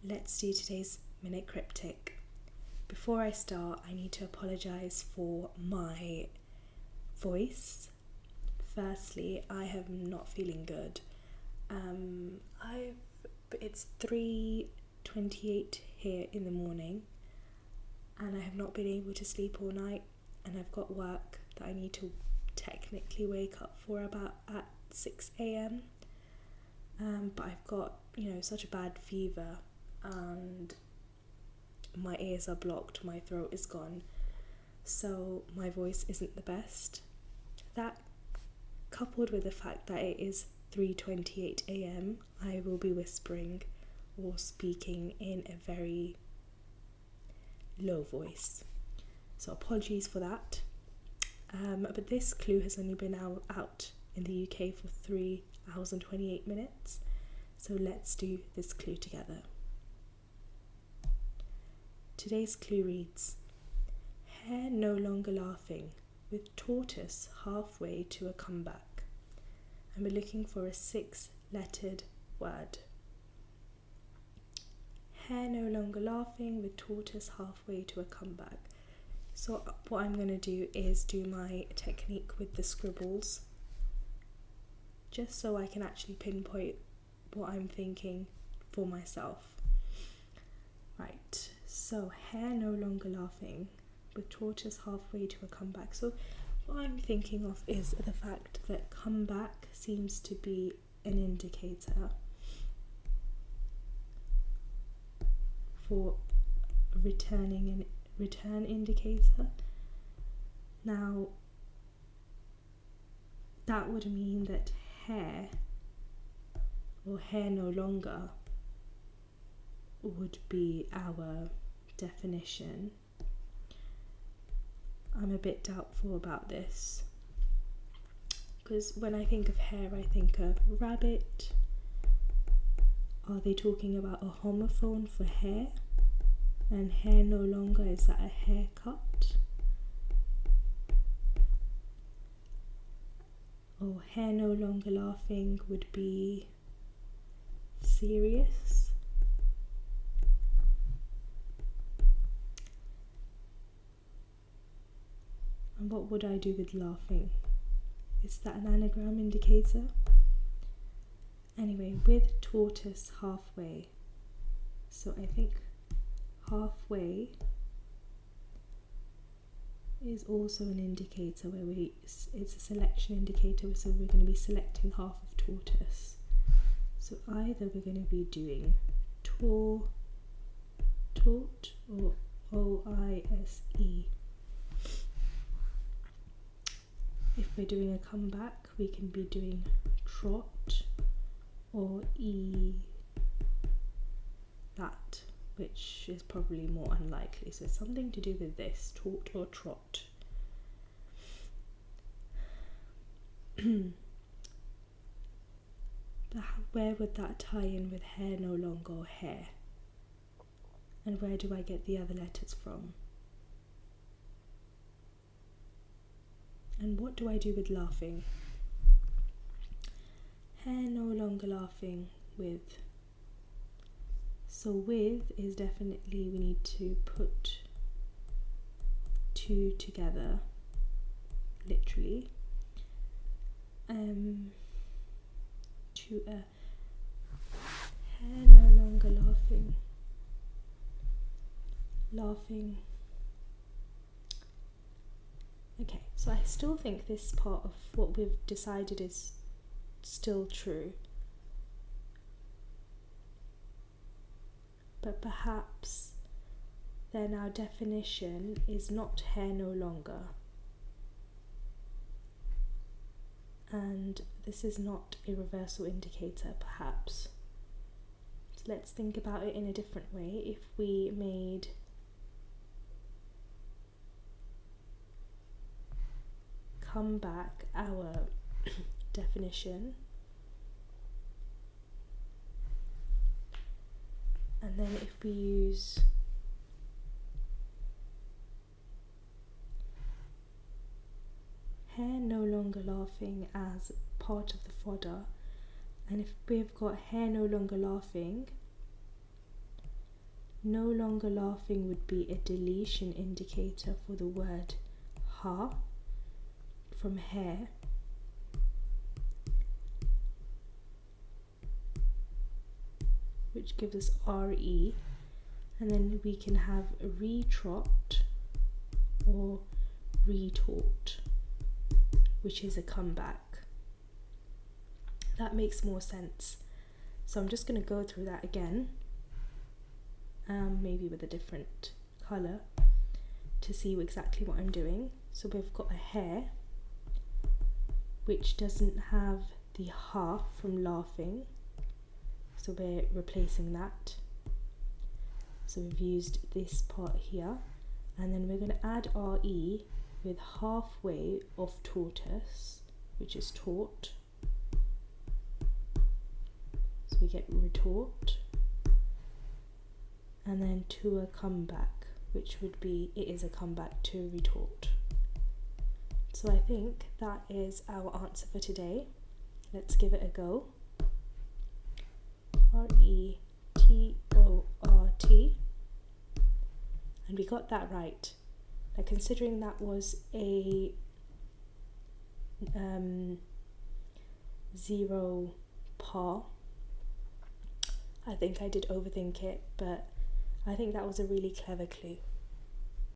let's do today's Minute Cryptic. Before I start, I need to apologise for my voice. Firstly, I am not feeling good. It's 3:28 here in the morning, and I have not been able to sleep all night, and I've got work that I need to technically wake up for about at 6 a.m. But I've got, such a bad fever, and my ears are blocked, my throat is gone, so my voice isn't the best. That, coupled with the fact that it is 3:28 a.m, I will be whispering or speaking in a very low voice. So apologies for that. But this clue has only been out in the UK for 3 hours and 28 minutes. So let's do this clue together. Today's clue reads, Hare no longer laughing, with tortoise halfway to a comeback. And we're looking for a 6-lettered word. Hare no longer laughing, with tortoise halfway to a comeback. So what I'm going to do is do my technique with the scribbles, just so I can actually pinpoint what I'm thinking for myself. Right, so hare no longer laughing, with tortoise halfway to a comeback. So what I'm thinking of is the fact that comeback seems to be an indicator for return indicator. Now that would mean that hare or hare no longer would be our definition. I'm a bit doubtful about this, because when I think of hare, I think of rabbit. Are they talking about a homophone for hair? And hair no longer, is that a haircut? Or hair no longer laughing would be serious. And what would I do with laughing? Is that an anagram indicator? Anyway, with tortoise halfway. So I think halfway is also an indicator where it's a selection indicator, so we're going to be selecting half of tortoise. So either we're going to be doing tort or O-I-S-E. If we're doing a comeback, we can be doing trot or that, which is probably more unlikely. So it's something to do with this, tort or trot. But where would that tie in with hare no longer or hare? And where do I get the other letters from? And what do I do with laughing? Hare no longer laughing with. So with is definitely, we need to put two together, literally. To a hare no longer laughing. Okay, so I still think this part of what we've decided is still true. But perhaps then our definition is not hare no longer. And this is not a reversal indicator, perhaps. So let's think about it in a different way. If we made comeback our definition, and then if we use hare no longer laughing as part of the fodder, and if we've got hare no longer laughing no longer laughing would be a deletion indicator for the word ha from Hare. Which gives us RE, and then we can have a retrot or retort, which is a comeback. That makes more sense. So I'm just going to go through that again, maybe with a different colour to see exactly what I'm doing. So we've got a hare, which doesn't have the ha from laughing, so we're replacing that. So we've used this part here, and then we're going to add RE with halfway of tortoise, which is tort. So we get retort, and then to a comeback, which would be it is a comeback to retort. So I think that is our answer for today. Let's give it a go. R-E-T-O-R-T, and we got that right. Now, considering that was a 0 par, I think I did overthink it, but I think that was a really clever clue.